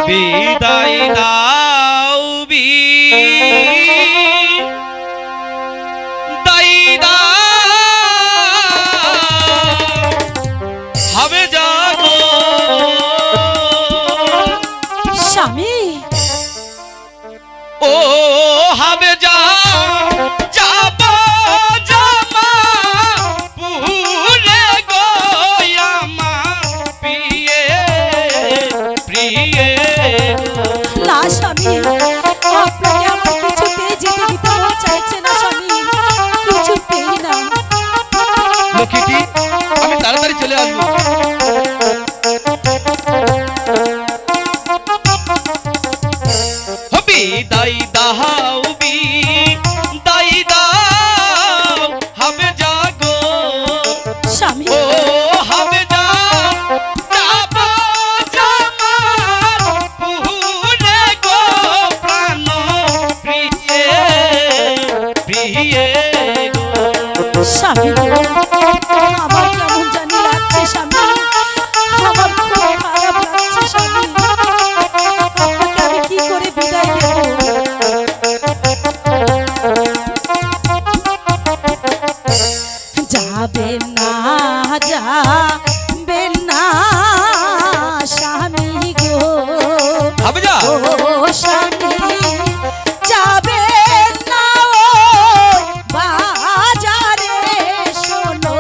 বিদায় দাও বিদায় দাও হবে যাগো স্বামী ও হবে যা যাব জামা পুরে গো আমার প্রিয়ে প্রিয়ে না স্বামী আপনাকে আমার কিছুতেই যেতে দিতে মন চাইছে না স্বামী কিছুতেই না লক্ষ্মীটি আমি তাড়াতাড়ি চলে আসবো বিদায় দাও বিদায় দাও হবে যাগো স্বামী ও হবে যা যাব জামার পুরে গো প্রাণ প্রিয়ে প্রিয়ে গো স্বামী গো, আমার কেমন জানি লাগছে স্বামী আমার খুব খারাপ লাগছে স্বামী আপনাকে আমি কি করে বিদায় দেব যাবে না যাবে না স্বামী গো হবে যা ও স্বামী যাবে না ওই বাজারে শোনো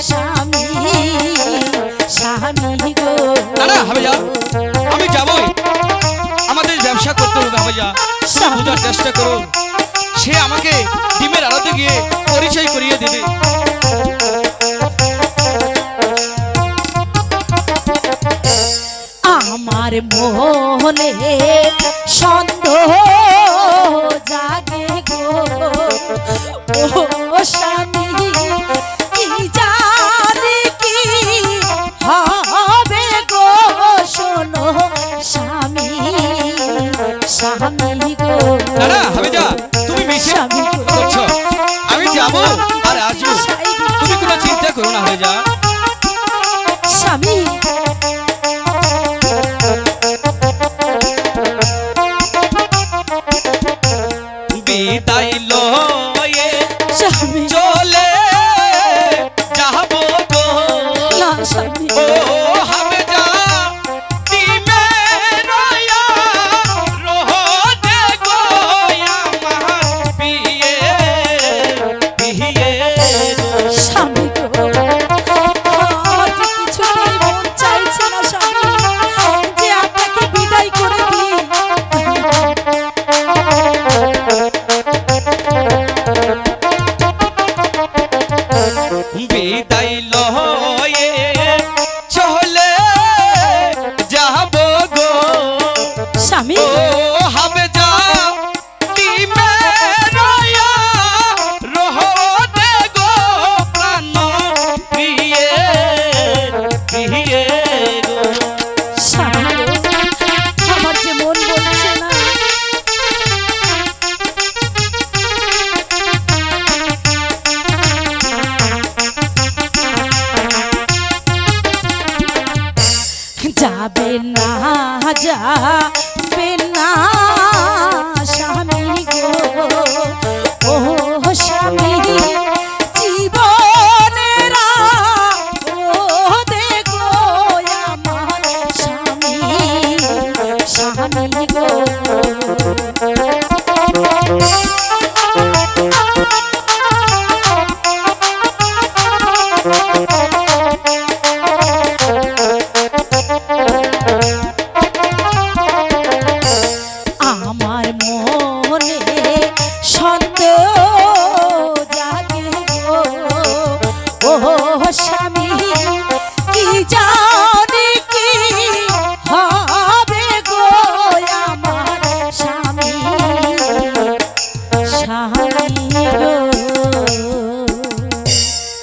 স্বামী স্বামী গো না না হবে যা আমি যাবই আমাদের ব্যবসা করতে হবে হবে যা বোঝার চেষ্টা করো সে আমাকে ডিমের আড়তে গিয়ে পরিচয় করিয়ে দেবে আমার মনে সন্দেহ জাগে গো ও স্বামী কি জানি কি হবে গো শোনো স্বামী স্বামী গো না না হবে যা তুমি মিশে স্বামী গো। করছো আমি যাব আর আসবো তুমি কোনো চিন্তা করো না হবে যা স্বামী বিদায় লয়ে স্বামী চলে যাব গো না স্বামী ও হবে যা ডিমের রোদে গো আমার প্রিয়ে প্রিয়ে গো স্বামী গো আমার যে কিছুতেই মন চাইছে না স্বামী যে আপনাকে বিদায় করে দিই বিদায় লয়ে চলে যাব গো স্বামী ও হবে যা ডিমের রোদে গো প্রাণ প্রিয়ে প্রিয়ে গো স্বামী গো আমার যে মন বলছে না যাবে না যাবে না স্বামী গো ও স্বামী জীবনের রোদে গো আমার স্বামী স্বামী গো